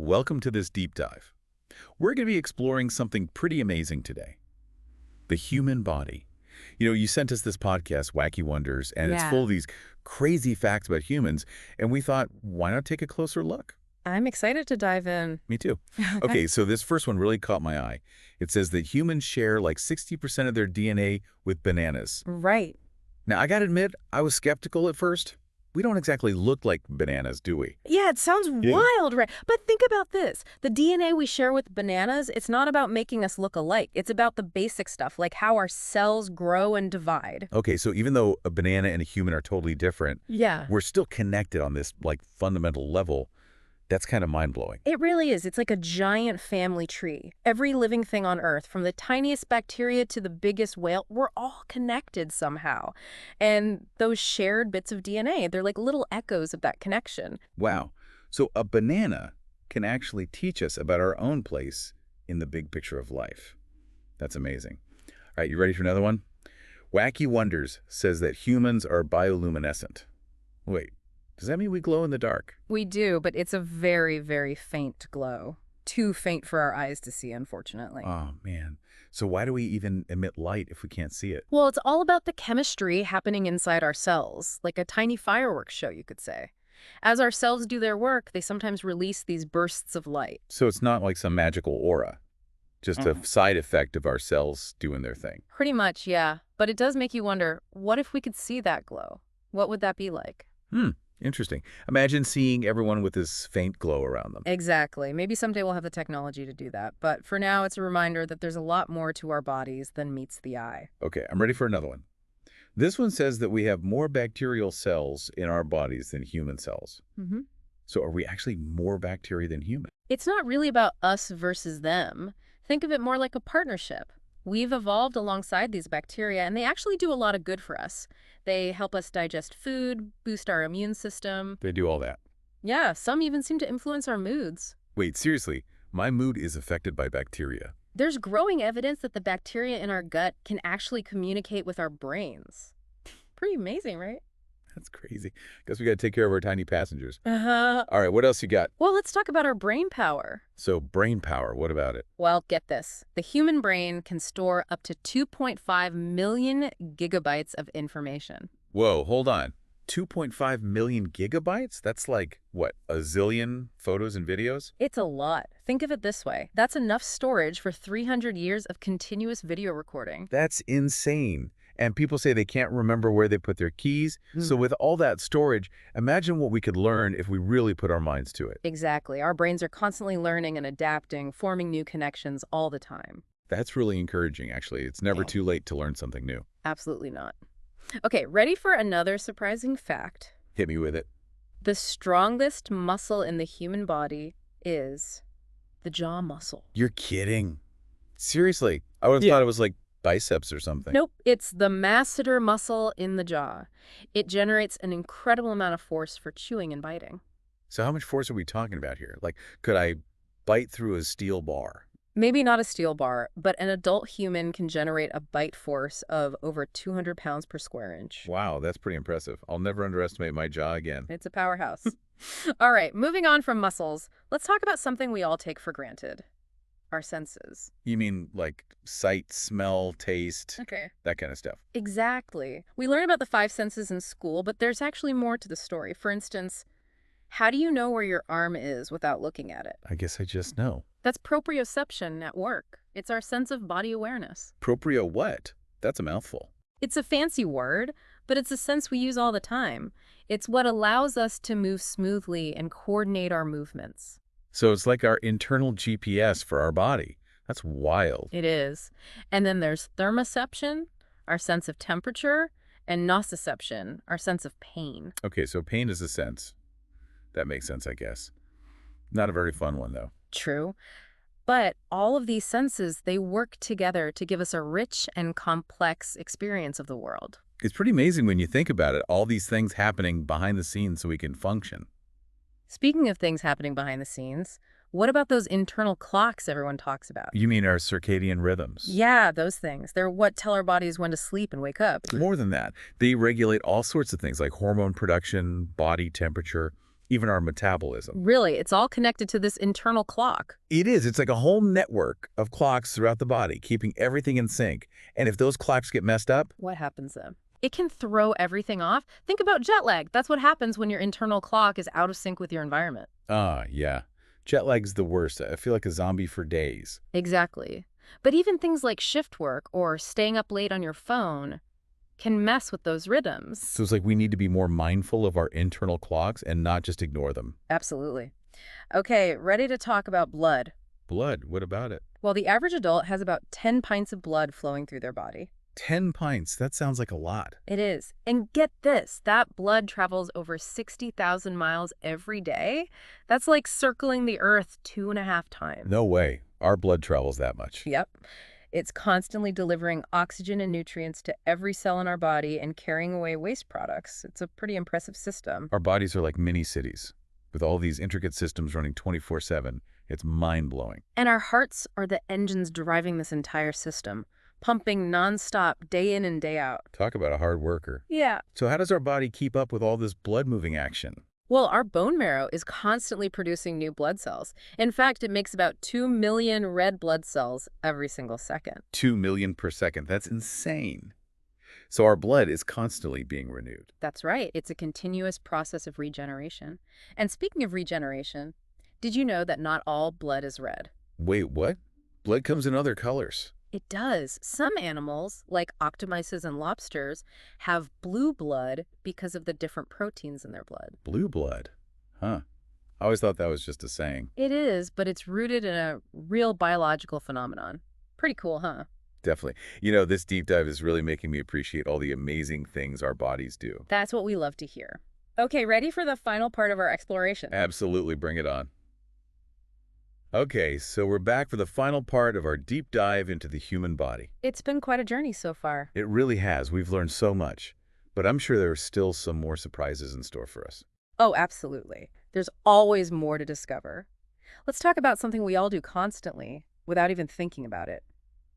welcome to this deep dive. We're going to be exploring something pretty amazing today. The human body. You sent us this podcast, Wacky Wonders, and it's full of these crazy facts about humans, and we thought, why not take a closer look? I'm excited to dive in. Me too. Okay, so this first one really caught my eye. It says that humans share like 60% of their DNA with bananas. Right. Now, I gotta admit, I was skeptical at first. We don't exactly look like bananas, do we? Yeah, it sounds wild, right? But think about this. The DNA we share with bananas, it's not about making us look alike. It's about the basic stuff, like how our cells grow and divide. Okay, so even though a banana and a human are totally different, we're still connected on this fundamental level. That's kind of mind-blowing. It really is. It's like a giant family tree. Every living thing on Earth, from the tiniest bacteria to the biggest whale, we're all connected somehow. And those shared bits of DNA, they're like little echoes of that connection. Wow. So a banana can actually teach us about our own place in the big picture of life. That's amazing. All right, you ready for another one? Wacky Wonders says that humans are bioluminescent. Wait. Does that mean we glow in the dark? We do, but it's a very, very faint glow. Too faint for our eyes to see, unfortunately. Oh, man. So why do we even emit light if we can't see it? Well, it's all about the chemistry happening inside our cells, like a tiny fireworks show, you could say. As our cells do their work, they sometimes release these bursts of light. So it's not like some magical aura, just a side effect of our cells doing their thing. Pretty much, yeah. But it does make you wonder, what if we could see that glow? What would that be like? Interesting. Imagine seeing everyone with this faint glow around them. Exactly. Maybe someday we'll have the technology to do that. But for now, it's a reminder that there's a lot more to our bodies than meets the eye. Okay, I'm ready for another one. This one says that we have more bacterial cells in our bodies than human cells. So are we actually more bacteria than human? It's not really about us versus them. Think of it more like a partnership. We've evolved alongside these bacteria, and they actually do a lot of good for us. They help us digest food, boost our immune system. They do all that. Yeah, some even seem to influence our moods. Wait, seriously, my mood is affected by bacteria. There's growing evidence that the bacteria in our gut can actually communicate with our brains. Pretty amazing, right? That's crazy. Guess we got to take care of our tiny passengers. Uh-huh. All right, what else you got? Well, let's talk about our brain power. So brain power, what about it? Well, get this. The human brain can store up to 2.5 million gigabytes of information. Whoa, hold on. 2.5 million gigabytes? That's like, what, a zillion photos and videos? It's a lot. Think of it this way. That's enough storage for 300 years of continuous video recording. That's insane. And people say they can't remember where they put their keys. So with all that storage, imagine what we could learn if we really put our minds to it. Exactly. Our brains are constantly learning and adapting, forming new connections all the time. That's really encouraging, actually. It's never too late to learn something new. Absolutely not. Okay, ready for another surprising fact? Hit me with it. The strongest muscle in the human body is the jaw muscle. You're kidding. Seriously. I would have thought it was like biceps or something. Nope, it's the masseter muscle in the jaw. It generates an incredible amount of force for chewing and biting. So how much force are we talking about here? Like, could I bite through a steel bar? Maybe not a steel bar, but an adult human can generate a bite force of over 200 pounds per square inch. Wow, that's pretty impressive. I'll never underestimate my jaw again. It's a powerhouse. All right, moving on from muscles, let's talk about something we all take for granted. Our senses. You mean like sight, smell, taste, that kind of stuff? Exactly. We learn about the five senses in school, but there's actually more to the story. For instance, how do you know where your arm is without looking at it? I guess I just know. That's proprioception at work. It's our sense of body awareness. Proprio what? That's a mouthful. It's a fancy word, but it's a sense we use all the time. It's what allows us to move smoothly and coordinate our movements. So it's like our internal GPS for our body. That's wild. It is. And then there's thermoception, our sense of temperature, and nociception, our sense of pain. Okay, so pain is a sense. That makes sense, I guess. Not a very fun one, though. True. But all of these senses, they work together to give us a rich and complex experience of the world. It's pretty amazing when you think about it, all these things happening behind the scenes so we can function. Speaking of things happening behind the scenes, what about those internal clocks everyone talks about? You mean our circadian rhythms? Yeah, those things. They're what tell our bodies when to sleep and wake up. More than that, they regulate all sorts of things like hormone production, body temperature, even our metabolism. Really, it's all connected to this internal clock. It is. It's like a whole network of clocks throughout the body, keeping everything in sync. And if those clocks get messed up, What happens then? It can throw everything off. Think about jet lag. That's what happens when your internal clock is out of sync with your environment. yeah. Jet lag's the worst. I feel like a zombie for days. Exactly. But even things like shift work or staying up late on your phone can mess with those rhythms. So it's like we need to be more mindful of our internal clocks and not just ignore them. Absolutely. Okay, ready to talk about blood. Blood, what about it? Well, the average adult has about 10 pints of blood flowing through their body. 10 pints. That sounds like a lot. It is. And get this, that blood travels over 60,000 miles every day. That's like circling the Earth 2.5 times. No way. Our blood travels that much. Yep. It's constantly delivering oxygen and nutrients to every cell in our body and carrying away waste products. It's a pretty impressive system. Our bodies are like mini cities, with all these intricate systems running 24/7. It's mind-blowing. And our hearts are the engines driving this entire system, pumping nonstop day in and day out. Talk about a hard worker. Yeah. So how does our body keep up with all this blood-moving action? Well, our bone marrow is constantly producing new blood cells. In fact, it makes about 2 million red blood cells every single second. 2 million per second. That's insane. So our blood is constantly being renewed. That's right. It's a continuous process of regeneration. And speaking of regeneration, did you know that not all blood is red? Wait, what? Blood comes in other colors. It does. Some animals, like octopuses and lobsters, have blue blood because of the different proteins in their blood. Blue blood? Huh. I always thought that was just a saying. It is, but it's rooted in a real biological phenomenon. Pretty cool, huh? Definitely. This deep dive is really making me appreciate all the amazing things our bodies do. That's what we love to hear. Okay, ready for the final part of our exploration? Absolutely, bring it on. Okay, so we're back for the final part of our deep dive into the human body. It's been quite a journey so far. It really has. We've learned so much. But I'm sure there are still some more surprises in store for us. Oh, absolutely. There's always more to discover. Let's talk about something we all do constantly without even thinking about it.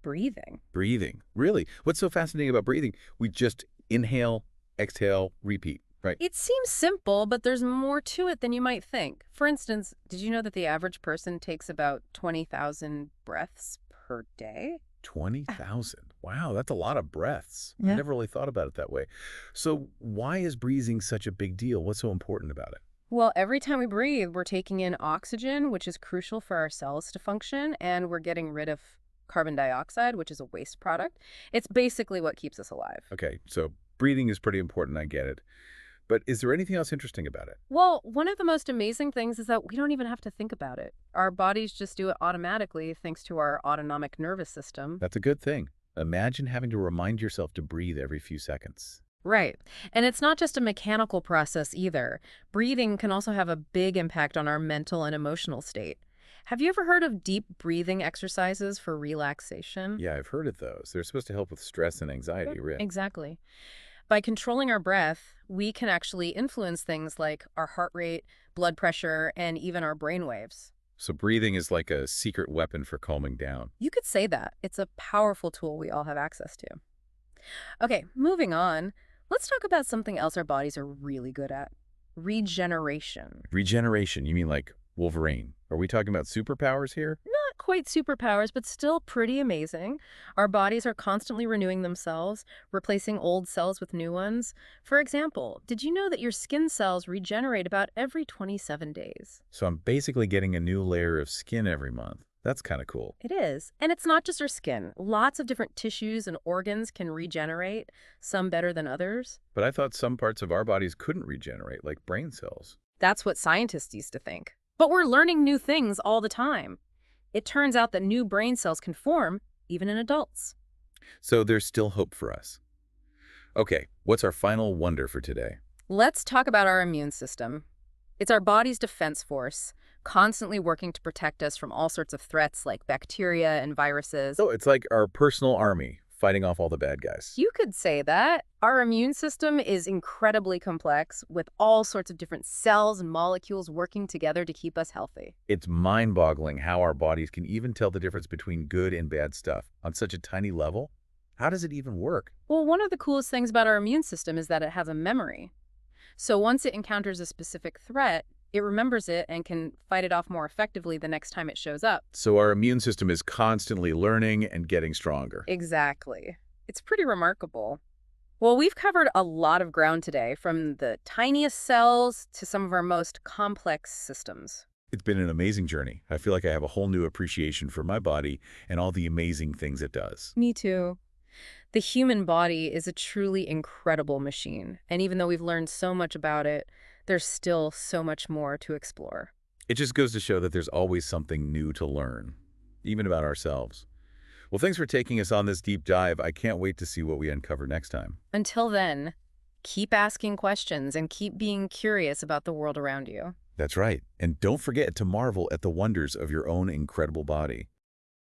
Breathing. Breathing. Really? What's so fascinating about breathing? We just inhale, exhale, repeat, right? It seems simple, but there's more to it than you might think. For instance, did you know that the average person takes about 20,000 breaths per day? 20,000. Wow, that's a lot of breaths. Yeah. I never really thought about it that way. So why is breathing such a big deal? What's so important about it? Well, every time we breathe, we're taking in oxygen, which is crucial for our cells to function, and we're getting rid of carbon dioxide, which is a waste product. It's basically what keeps us alive. Okay, so breathing is pretty important, I get it. But is there anything else interesting about it? Well, one of the most amazing things is that we don't even have to think about it. Our bodies just do it automatically thanks to our autonomic nervous system. That's a good thing. Imagine having to remind yourself to breathe every few seconds. Right. And it's not just a mechanical process either. Breathing can also have a big impact on our mental and emotional state. Have you ever heard of deep breathing exercises for relaxation? Yeah, I've heard of those. They're supposed to help with stress and anxiety, right? Exactly. By controlling our breath, we can actually influence things like our heart rate, blood pressure, and even our brain waves. So breathing is like a secret weapon for calming down. You could say that. It's a powerful tool we all have access to. Okay, moving on. Let's talk about something else our bodies are really good at. Regeneration. Regeneration, you mean like Wolverine? Are we talking about superpowers here? Not quite superpowers, but still pretty amazing. Our bodies are constantly renewing themselves, replacing old cells with new ones. For example, did you know that your skin cells regenerate about every 27 days? So I'm basically getting a new layer of skin every month. That's kind of cool. It is. And it's not just our skin. Lots of different tissues and organs can regenerate, some better than others. But I thought some parts of our bodies couldn't regenerate, like brain cells. That's what scientists used to think. But we're learning new things all the time. It turns out that new brain cells can form, even in adults. So there's still hope for us. Okay, what's our final wonder for today? Let's talk about our immune system. It's our body's defense force, constantly working to protect us from all sorts of threats like bacteria and viruses. So it's like our personal army fighting off all the bad guys. You could say that. Our immune system is incredibly complex, with all sorts of different cells and molecules working together to keep us healthy. It's mind-boggling how our bodies can even tell the difference between good and bad stuff on such a tiny level. How does it even work? Well, one of the coolest things about our immune system is that it has a memory. So once it encounters a specific threat, It remembers it and can fight it off more effectively the next time it shows up. So our immune system is constantly learning and getting stronger. Exactly. It's pretty remarkable. Well, we've covered a lot of ground today, from the tiniest cells to some of our most complex systems. It's been an amazing journey. I feel like I have a whole new appreciation for my body and all the amazing things it does. Me too. The human body is a truly incredible machine, and even though we've learned so much about it, there's still so much more to explore. It just goes to show that there's always something new to learn, even about ourselves. Well, thanks for taking us on this deep dive. I can't wait to see what we uncover next time. Until then, keep asking questions and keep being curious about the world around you. That's right. And don't forget to marvel at the wonders of your own incredible body.